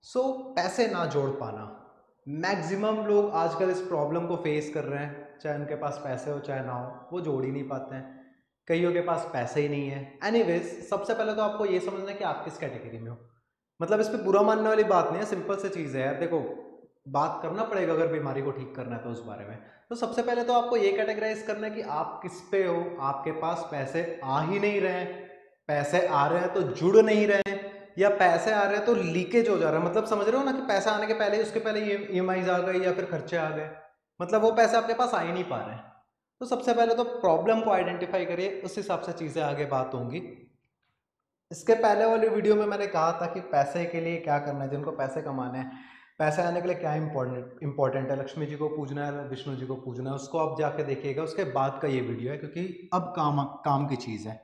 पैसे ना जोड़ पाना, मैक्सिमम लोग आजकल इस प्रॉब्लम को फेस कर रहे हैं। चाहे उनके पास पैसे हो चाहे ना हो, वो जोड़ ही नहीं पाते हैं। कईयों के पास पैसे ही नहीं है। एनीवेज, सबसे पहले तो आपको ये समझना है कि आप किस कैटेगरी में हो। मतलब इस पे बुरा मानने वाली बात नहीं है, सिंपल सी चीज़ है यार। देखो, बात करना पड़ेगा अगर बीमारी को ठीक करना है तो उस बारे में। तो सबसे पहले तो आपको ये कैटेगराइज करना है कि आप किस पे हो। आपके पास पैसे आ ही नहीं रहे हैं, पैसे आ रहे हैं तो जुड़ नहीं रहे हैं, या पैसे आ रहे हैं तो लीकेज हो जा रहा है। मतलब समझ रहे हो ना कि पैसा आने के पहले ही उसके पहले ईएमआईज आ गई या फिर खर्चे आ गए, मतलब वो पैसे आपके पास आ ही नहीं पा रहे हैं। तो सबसे पहले तो प्रॉब्लम को आइडेंटिफाई करिए, उस हिसाब से चीजें आगे बात होंगी। इसके पहले वाली वीडियो में मैंने कहा था कि पैसे के लिए क्या करना है, जिनको पैसे कमाने हैं, पैसे आने के लिए क्या इंपॉर्टेंट है, लक्ष्मी जी को पूजना है, विष्णु जी को पूजना है, उसको आप जाके देखिएगा। उसके बाद का ये वीडियो है, क्योंकि अब काम काम की चीज़ है।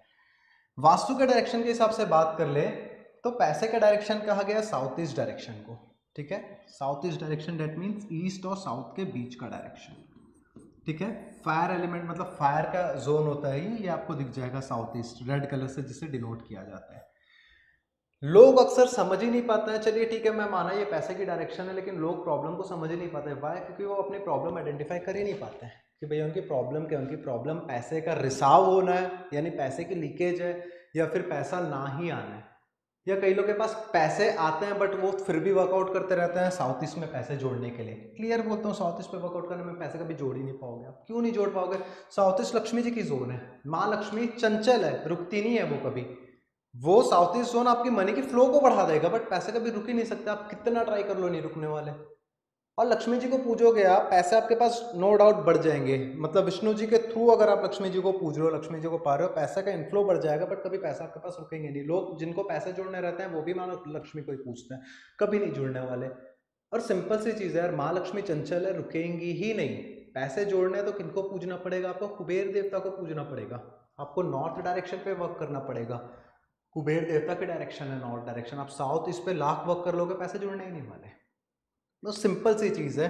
वास्तु के डायरेक्शन के हिसाब से बात कर ले तो पैसे का डायरेक्शन कहा गया साउथ ईस्ट डायरेक्शन को। ठीक है, south east direction, that means east और साउथ के बीच का डायरेक्शन। ठीक है, फायर एलिमेंट मतलब फायर का जोन होता है ये आपको दिख जाएगा साउथ ईस्ट, रेड कलर से जिसे डिनोट किया जाता है। लोग अक्सर समझ ही नहीं पाते हैं। चलिए ठीक है, मैं माना ये पैसे की डायरेक्शन है, लेकिन लोग प्रॉब्लम को समझ ही नहीं पाते। वाई? क्योंकि वो अपनी प्रॉब्लम आइडेंटिफाई कर ही नहीं पाते हैं कि भैया उनकी प्रॉब्लम क्या है। उनकी प्रॉब्लम पैसे का रिसाव होना है, यानी पैसे की लीकेज है, या फिर पैसा ना ही आना है। या कई लोग के पास पैसे आते हैं बट वो फिर भी वर्कआउट करते रहते हैं साउथ ईस्ट में पैसे जोड़ने के लिए। क्लियर बोलता हूँ, साउथ ईस्ट पे वर्कआउट करने में पैसे कभी जोड़ ही नहीं पाओगे आप। क्यों नहीं जोड़ पाओगे? साउथ ईस्ट लक्ष्मी जी की जोन है, माँ लक्ष्मी चंचल है, रुकती नहीं है वो कभी। वो साउथ ईस्ट जोन आपकी मनी की फ्लो को बढ़ा देगा, बट पैसे कभी रुक ही नहीं सकते, आप कितना ट्राई कर लो नहीं रुकने वाले। और लक्ष्मी जी को पूजोगे आप, पैसे आपके पास नो डाउट बढ़ जाएंगे। मतलब विष्णु जी के थ्रू अगर आप लक्ष्मी जी को पूज रहे हो, लक्ष्मी जी को पा रहे हो, पैसे का इनफ्लो बढ़ जाएगा, बट कभी पैसा आपके पास रुकेंगे नहीं। लोग जिनको पैसे जोड़ने रहते हैं वो भी मानो लक्ष्मी को ही पूछते हैं, कभी नहीं जुड़ने वाले। और सिंपल सी चीज है यार, माँ लक्ष्मी चंचल है, रुकेंगी ही नहीं। पैसे जोड़ने हैं तो किनको पूजना पड़ेगा आपको? कुबेर देवता को पूजना पड़ेगा। आपको नॉर्थ डायरेक्शन पे वर्क करना पड़ेगा। कुबेर देवता की डायरेक्शन है नॉर्थ डायरेक्शन। आप साउथ इस पे लाख वर्क कर लोगे, पैसे जुड़ने ही नहीं वाले। तो सिंपल सी चीज है।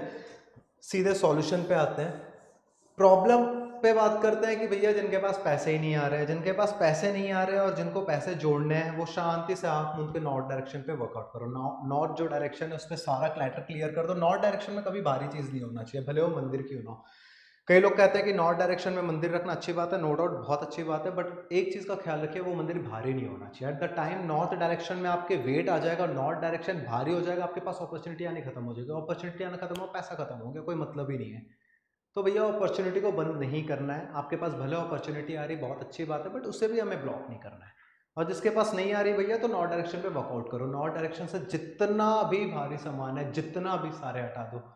सीधे सॉल्यूशन पे आते हैं, प्रॉब्लम पे बात करते हैं कि भैया जिनके पास पैसे ही नहीं आ रहे हैं, जिनके पास पैसे नहीं आ रहे हैं और जिनको पैसे जोड़ने हैं, वो शांति से आप उनके नॉर्थ डायरेक्शन पे वर्कआउट करो। नॉर्थ जो डायरेक्शन है उस पर सारा क्लैटर क्लियर कर दो। नॉर्थ डायरेक्शन में कभी भारी चीज नहीं होना चाहिए, भले वो मंदिर क्यों ना हो। कई लोग कहते हैं कि नॉर्थ डायरेक्शन में मंदिर रखना अच्छी बात है, नो डाउट बहुत अच्छी बात है, बट एक चीज का ख्याल रखिए, वो मंदिर भारी नहीं होना चाहिए। At the time north direction में आपके वेट आ जाएगा, नॉर्थ डायरेक्शन भारी हो जाएगा, आपके पास अपॉर्चुनिटी आनी खत्म हो जाएगी। अपॉर्चुनिटी आना खत्म हो, पैसा खत्म हो गया, कोई मतलब ही नहीं है। तो भैया अपॉर्चुनिटी को बंद नहीं करना है। आपके पास भले अपॉर्चुनिटी आ रही, बहुत अच्छी बात है, बट उसे भी हमें ब्लॉक नहीं करना है। और जिसके पास नहीं आ रही भैया, तो नॉर्थ डायरेक्शन पे वर्कआउट करो। नॉर्थ डायरेक्शन से जितना भी भारी सामान है, जितना भी सारे हटा दो।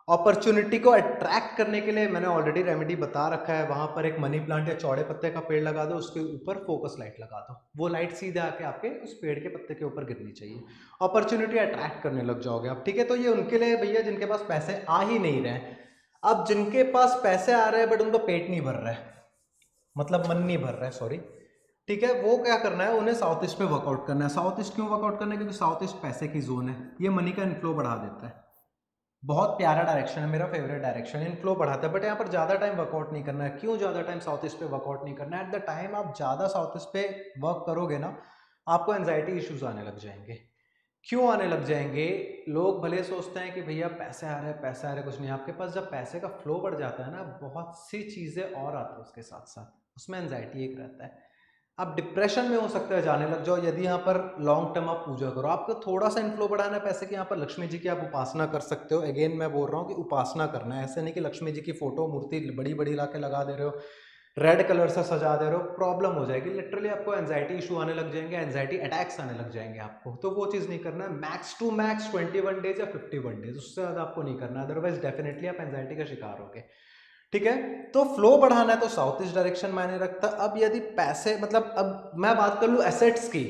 अपॉर्चुनिटी को अट्रैक्ट करने के लिए मैंने ऑलरेडी रेमेडी बता रखा है। वहां पर एक मनी प्लांट या चौड़े पत्ते का पेड़ लगा दो, उसके ऊपर फोकस लाइट लगा दो, वो लाइट सीधे आके आपके उस पेड़ के पत्ते के ऊपर गिरनी चाहिए। अपॉर्चुनिटी अट्रैक्ट करने लग जाओगे आप। ठीक है, तो ये उनके लिए भैया जिनके पास पैसे आ ही नहीं रहे हैं। अब जिनके पास पैसे आ रहे हैं बट उनका पेट नहीं भर रहा है, मतलब मन नहीं भर रहा है, सॉरी। ठीक है, वो क्या करना है, उन्हें साउथ ईस्ट पे वर्कआउट करना है। साउथ ईस्ट क्यों वर्कआउट करना है? क्योंकि साउथ ईस्ट पैसे की जोन है, ये मनी का इनफ्लो बढ़ा देता है। बहुत प्यारा डायरेक्शन है, मेरा फेवरेट डायरेक्शन है, इनफ्लो बढ़ाता है। बट यहाँ पर ज़्यादा टाइम वर्कआउट नहीं करना है। क्यों ज़्यादा टाइम साउथ ईस्ट पे वर्कआउट नहीं करना है? एट द टाइम आप ज़्यादा साउथ ईस्ट पे वर्क करोगे ना, आपको एंजाइटी इश्यूज आने लग जाएंगे। क्यों आने लग जाएंगे? लोग भले सोचते हैं कि भैया पैसे आ रहे हैं, पैसे आ रहे हैं, कुछ नहीं। आपके पास जब पैसे का फ्लो बढ़ जाता है ना, बहुत सी चीज़ें और आती है उसके साथ साथ, उसमें एंजाइटी एक रहता है। आप डिप्रेशन में हो सकता है जाने लग जाओ, यदि यहाँ पर लॉन्ग टर्म आप पूजा करो। आपको थोड़ा सा इनफ्लो बढ़ाना है पैसे की, यहाँ पर लक्ष्मी जी की आप उपासना कर सकते हो। अगेन मैं बोल रहा हूँ कि उपासना करना है, ऐसे नहीं कि लक्ष्मी जी की फोटो मूर्ति बड़ी बड़ी ला के लगा दे रहे हो, रेड कलर से सजा दे रहे हो, प्रॉब्लम हो जाएगी। लिटरली आपको एंजाइटी इशू आने लग जाएंगे, एंजाइटी अटैक्स आने लग जाएंगे आपको। तो वो चीज़ नहीं करना है। मैक्स टू मैक्स 21 डेज या 51 डेज, उससे ज़्यादा आपको नहीं करना, अदरवाइज डेफिनेटली आप एंजाइटी का शिकार होगे। ठीक है, तो फ्लो बढ़ाना है तो साउथ ईस्ट डायरेक्शन मायने रखता। अब यदि पैसे, मतलब अब मैं बात कर लूं एसेट्स की।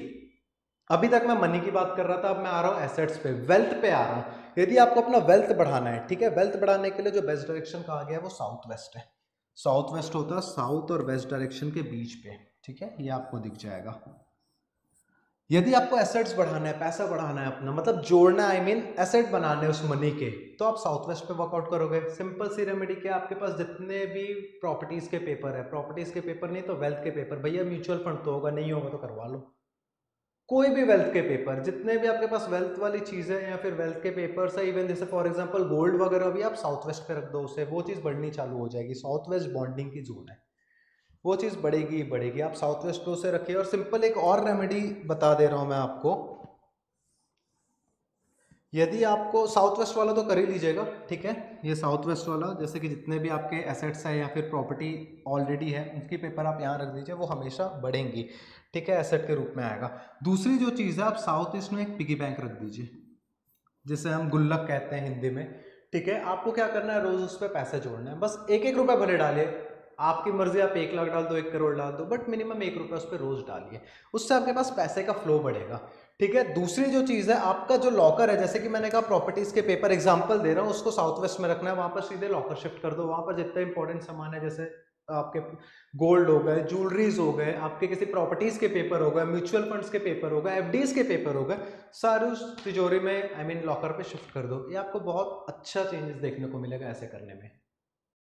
अभी तक मैं मनी की बात कर रहा था, अब मैं आ रहा हूं एसेट्स पे, वेल्थ पे आ रहा हूं। यदि आपको अपना वेल्थ बढ़ाना है, ठीक है, वेल्थ बढ़ाने के लिए जो बेस्ट डायरेक्शन कहा गया है वो साउथ वेस्ट है। साउथ वेस्ट होता है साउथ और वेस्ट डायरेक्शन के बीच पे। ठीक है, ये आपको दिख जाएगा। यदि आपको एसेट्स बढ़ाना है, पैसा बढ़ाना है अपना, मतलब जोड़ना, आई मीन एसेट बनाने हैं उस मनी के, तो आप साउथ वेस्ट पे वर्कआउट करोगे। सिंपल सी रेमेडी क्या, आपके पास जितने भी प्रॉपर्टीज के पेपर है, प्रॉपर्टीज के पेपर नहीं तो वेल्थ के पेपर, भैया म्यूचुअल फंड तो होगा, नहीं होगा तो करवा लो। कोई भी वेल्थ के पेपर, जितने भी आपके पास वेल्थ वाली चीज़ें हैं या फिर वेल्थ के पेपर्स है, इवन जैसे फॉर एग्जांपल गोल्ड वगैरह भी आप साउथ वेस्ट पे रख दो, उसे वो चीज़ बढ़नी चालू हो जाएगी। साउथ वेस्ट बॉन्डिंग की जोन है, वो चीज़ बढ़ेगी ही बढ़ेगी। आप साउथ वेस्ट पे उसे रखिए। और सिंपल एक और रेमेडी बता दे रहा हूँ मैं आपको। यदि आपको साउथ वेस्ट वाला तो कर ही लीजिएगा, ठीक है। ये साउथ वेस्ट वाला, जैसे कि जितने भी आपके एसेट्स हैं या फिर प्रॉपर्टी ऑलरेडी है, उनकी पेपर आप यहाँ रख दीजिए, वो हमेशा बढ़ेंगी, ठीक है, एसेट के रूप में आएगा। दूसरी जो चीज़ है, आप साउथ ईस्ट में एक पिगी बैंक रख दीजिए, जिसे हम गुल्लक कहते हैं हिंदी में, ठीक है। आपको क्या करना है, रोज उस पर पैसे जोड़ना है, बस एक एक रुपया भले डालिए, आपकी मर्जी, आप 1 लाख डाल दो, 1 करोड़ डाल दो, बट मिनिमम 1 रुपया उस पर रोज डालिए, उससे आपके पास पैसे का फ्लो बढ़ेगा, ठीक है। दूसरी जो चीज़ है, आपका जो लॉकर है, जैसे कि मैंने कहा प्रॉपर्टीज के पेपर एग्जांपल दे रहा हूँ, उसको साउथ वेस्ट में रखना है, वहां पर सीधे लॉकर शिफ्ट कर दो। वहां पर जितने इंपॉर्टेंट सामान है, जैसे आपके गोल्ड हो गए, ज्वेलरीज हो गए, आपके किसी प्रॉपर्टीज के पेपर हो गए, म्यूचुअल फंड्स के पेपर हो गए, एफडीज के पेपर हो गए, सारे उस तिजोरी में, आई मीन लॉकर पे शिफ्ट कर दो। ये आपको बहुत अच्छा चेंजेस देखने को मिलेगा ऐसे करने में।